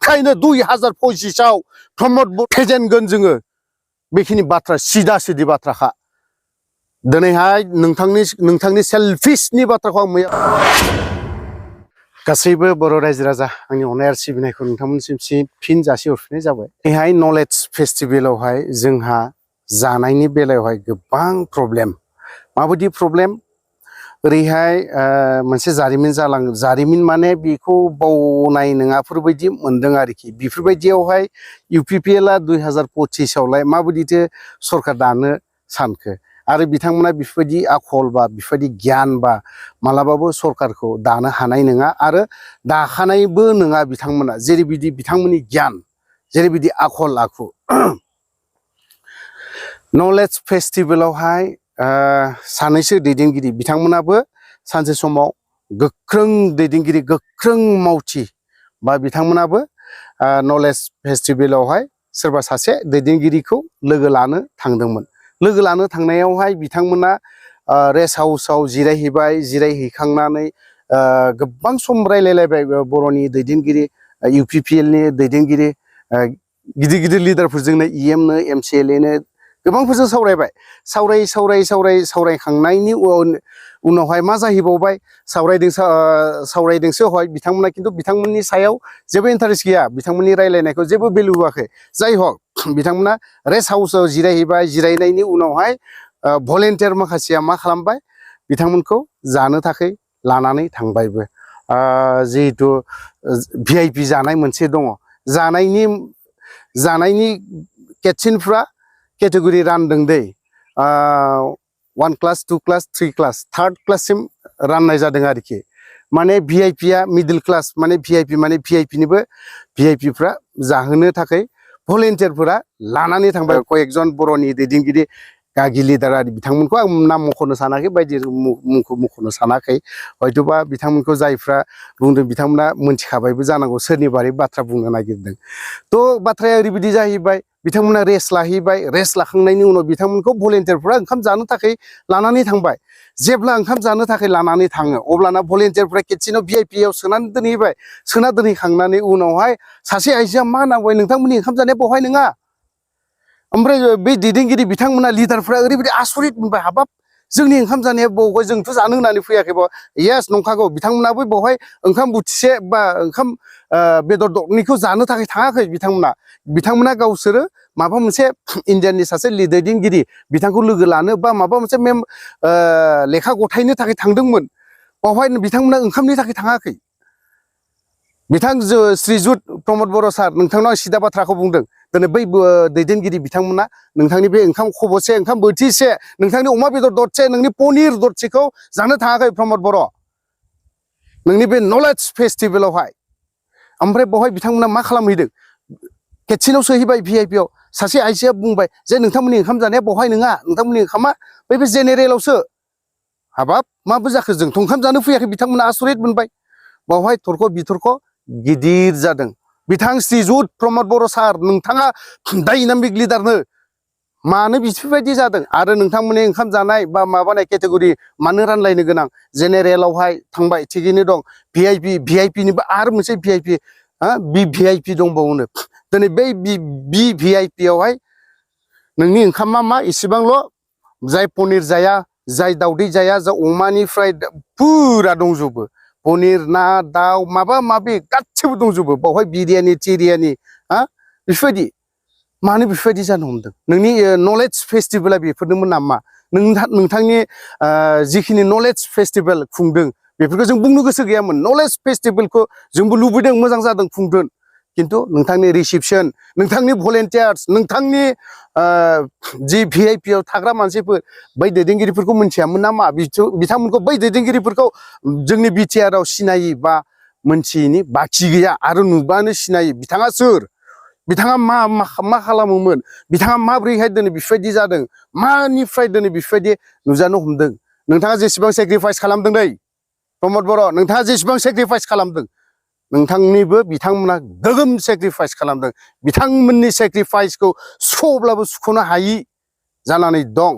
बेखायनो 2025 प्रमद फेजेनगोन जोङो बेखिनि बाथ्रा सिदा सिदि बाथ्राखा दिनैहाय नोंथांनि सेल्फिशनि बाथ्राखौ आं मैया गासैबो बर' रायजो राजा आंनि अननाय आरो सिबिनायखौ नोंथांमोनसिम फिन जासिहरफिननाय जाबाय। दिनैहाय नलेज फेस्टिभेलावहाय जोंहा जानायनि बेलायावहाय गोबां प्रब्लेम। माबायदि प्रब्लेम? ओरैहाय मोनसे जारिमिन जालाङो। जारिमिन माने बेखौ बावनाय नङाफोरबायदि मोनदों आरोखि। बेफोरबायदियावहाय UPPLआ 2025आवलाय माबायदिथो सरकार दानो सानखो आरो बिथांमोना बेफोरबायदि आखल बा बेफोरबायदि गियान बा मालाबाबो सरकारखौ दानो हानाय नङा आरो दाखानायबो नङा बिथांमोना। जेरैबायदि बिथांमोननि गियान जेरैबायदि आखल आखु नलेज फेस्टिभेलावहाय सानैसो दैदेनगिरि बिथांमोनाबो सानसे समाव गोख्रों दैदेनगिरि गोख्रों मावथि बा बिथांमोनाबो नलेज फेस्टिभेलावहाय सोरबा सासे दैदेनगिरिखौ लोगो लानो थांदोंमोन। लोगो लानो थांनायावहाय बिथांमोना रेस्ट हाउसाव जिरायहैबाय। जिरायहैखांनानै गोबां सम रायलायलायबाय बर'नि दैदेनगिरि UPPLनि दैदेनगिरि गिदिर गिदिर लिडारफोरजोंनो EMनो MCLAनो गोबांफोरजों सावरायबाय। सावरायखांनायनि उनावहाय मा जाहैबावबाय सावरायदोंसो हय बिथांमोना खिन्थु बिथांमोननि सायाव जेबो इन्टारेस्ट गैया। बिथांमोननि रायलायनायखौ जेबो भेलु होआखै। जाय हक बिथांमोना रेस्ट हाउसाव जिरायहैबाय। जिरायनायनि उनावहाय भलेन्टियार माखासेया मा खालामबाय बिथांमोनखौ जानो थाखाय लानानै थांबायबो। जिहेथु VIP जानाय मोनसे दङ। जानायनि केटसिनफ्रा केटेगरि रानदों दै। 1 क्लास 2 क्लास 3 क्लास 3rd क्लाससिम राननाय जादों आरोखि। माने VIPआ मिडिल क्लास माने VIP माने VIPफ्रा जाहोनो थाखाय भलेन्टियारफोरा लानानै थांबाय। कयेकजन बर'नि दैदेनगिरि गागि लिडार आरो बिथांमोनखौ आं नाम मख'नो सानाखै बायदि मुंखौ मख'नो सानाखै। हयथ'बा बिथांमोनखौ जायफ्रा बुंदों बिथांमोना मोनथिखाबायबो जानांगौ सोरनि बारै बाथ्रा बुंनो नागिरदों। थ' बाथ्राया ओरैबायदि जाहैबाय बिथांमोना रेस्ट लाहैबाय। रेस्ट लाखांनायनि उनाव बिथांमोनखौ भलेन्टियारफ्रा ओंखाम जानो थाखाय लानानै थांबाय। जेब्ला ओंखाम जानो थाखाय लानानै थाङो अब्लाना भलेन्टियारफ्रा किटचेनाव VIPआव सोनानै दोनहैबाय। सोना दोनहैखांनानै उनावहाय सासे आइजोआ मा नांबाय नोंथांमोननि ओंखाम जानाया बहाय नङा। ओमफ्राय बे दैदेनगिरि बिथांमोना लिडारफ्रा ओरैबायदि आसरित मोनबाय। हाबाब जोंनि ओंखाम जानाया बहाय जोंथ' जानो होननानै फैयाखैबा। येस नंखागौ बिथांमोनाबो बेवहाय ओंखाम बोथिसे बा ओंखाम बेदर दरनैखौ जानो थाखाय थाङाखै बिथांमोना गावसोरो माबा मोनसे इन्डियानि सासे दैदेनगिरि बिथांखौ लोगो लानो बा माबा मोनसे लेखा गथायनो थाखाय थांदोंमोन। बेवहाय बिथांमोना ओंखामनि थाखाय थाङाखै। श्रीजुत प्रमद बर' सार नोंथांनाव आं सिदा बाथ्राखौ बुंदों। दिनै बै दैदेनगिरि बिथांमोना नोंथांनि बे ओंखाम खबसे ओंखाम बोथिसे नोंथांनि अमा बेदर दरसे नोंनि पनिर दरसेखौ जानो थाङाखै प्रमद बर' नोंनि बे नलेज फेस्टिभेलावहाय। ओमफ्राय बेवहाय बिथांमोना मा खालामहैदों केटसिनाव सोहैबाय VIPआव। सासे आइजोआ बुंबाय जे नोंथांमोननि ओंखाम जानाया बहाय नङा नोंथांमोननि ओंखामा बे जेनेरेलावसो। हाबाब माबो जाखो जोंथ' ओंखाम जानो फैयाखै। बिथांमोना आसरित मोनबाय। बावहाय थरख' बिथरख' गिदिर जादों। बिथां श्रीजुत प्रमद बर' सार नोंथाङा डाइनामिक लिडारनो मानो बेफोरबायदि जादों आरो नोंथांमोननि ओंखाम जानाय बा माबानाय केटेगरि मानो रानलायनो गोनां। जेनेरेलावहाय थांबाय थिगैनो दं। VIPनिबो आरो मोनसे VIP दंबावोनो। दिनै बै VIPआवहाय नोंनि ओंखामा मा इसेबांल' जाय पनिर जाया जाय दावदै जाया जा अमानिफ्राय फुरा दंजोबो। पनिर ना दाउ माबा माबि गासिबो दंजोबो बावहाय बिरियानि थिरियानि बेफोरबायदि। मानो बेफोरबायदि जानो हमदों? नोंनि नलेज फेस्टिभेला बेफोरनोमोन नामा? नोंथांनि जिखिनि नलेज फेस्टिभेल खुंदों बेफोरखौ जों बुंनो गोसो गैयामोन। नलेज फेस्टिभेलखौ जोंबो लुबैदों मोजां जादों खुंदों। खिन्थु नोंथांनि रिसिपसन नोंथांनि भलेन्टियार्स नोंथांनि जि VIPआव थाग्रा मानसिफोर बै दैदेनगिरिफोरखौ मिथियामोन नामा? बिथांमोनखौ बै दैदेनगिरिफोरखौ जोंनि BTRआव सिनायि बा मोनथियैनि बाखि गैया आरो नुबानो सिनायो। बिथाङा सोर? बिथाङा मा खालामोमोन? बिथाङा माब्रैहाय दिनै बेफोरबायदि जादों? मानिफ्राय दिनै बेफोरबायदि नुजानो हमदों? नोंथाङा जेसेबां सेक्रिफाइस खालामदों दै प्रमद बर' नोंथाङा जेसेबां सेक्रिफाइस खालामदों नोंथांनिबो बिथांमोना गोगोम सेक्रिफाइस खालामदों। बिथांमोननि सेक्रिफाइसखौ सुख'ब्लाबो सुख'नो हायि जानानै दं।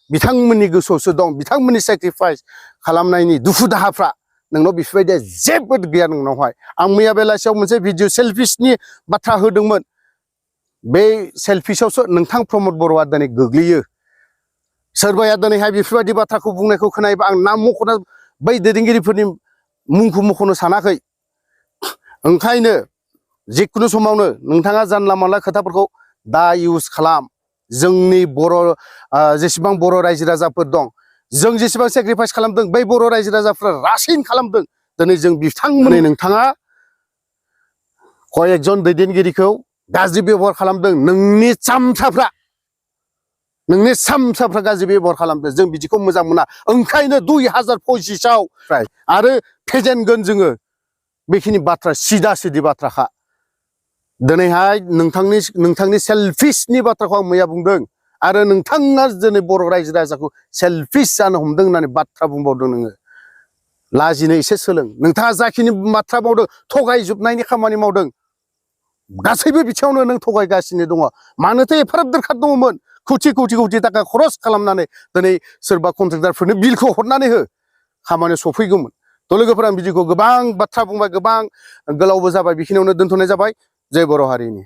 बिथांमोननि गोसोआवसो दं। बिथांमोननि सेक्रिफाइस खालामनायनि दुखु दाहाफ्रा नोंनाव बेफोरबायदिया जेबो गैया नोंनावहाय आं मैया बेलासियाव मोनसे भिडिअ सेल्फिसनि बाथ्रा होदोंमोन बे सेल्फिसावसो नोंथां प्रमद बर'आ दिनै गोग्लैयो सोरबाया दिनैहाय बेफोरबायदि बाथ्राखौ बुंनायखौ खोनायोबा आं नाम मख'नो बै दैदेनगिरिफोरनि मुंखौ मख'नो सानाखै ओंखायनो जिखुनु समावनो नोंथाङा जानला मानला खोथाफोरखौ दा इउज खालाम जोंनि बर' जेसेबां बर' रायजो राजाफोर दं जों जेसेबां सेक्रिफाइस खालामदों बै बर' रायजो राजाफ्रा रासिन खालामदों दिनै जों बिथांमोन नोंथाङा कयेकजन दैदेनगिरिखौ गाज्रि बेबहार खालामदों नोंनि सामसाफ्रा गाज्रि बेबहार खालामदों जों बिदिखौ मोजां मोना ओंखायनो 2025आव आरो फेजेनगोन जोङो बेखिनि बाथ्रा सिदा सिदि बाथ्राखा दिनैहाय नोंथांनि सेल्फिसनि बाथ्राखौ आं मैया बुंदों आरो नोंथाङा दिनै बर' रायजो राजाखौ सेल्फिस जानो हमदों होननानै बाथ्रा बुंबावदों नोङो लाजिनो एसे सोलों नोंथाङा जाखिनि बाथ्रा मावदों थगायजोबनायनि खामानि मावदों गासैबो बिथिङावनो नों थगायगासिनो दङ मानोथो एफाराब दरखार दङमोन कौटि थाखा खरस खालामनानै दिनै सोरबा कन्ट्रेक्टारफोरनो बिलखौ हरनानै हो खामानियाव सफैगौमोन थ' लोगोफोरा आं बिदिखौ गोबां बाथ्रा बुंबाय गोबां गोलावबो जाबाय बेखिनियावनो दोनथ'नाय जाबाय जय बर' हारिनि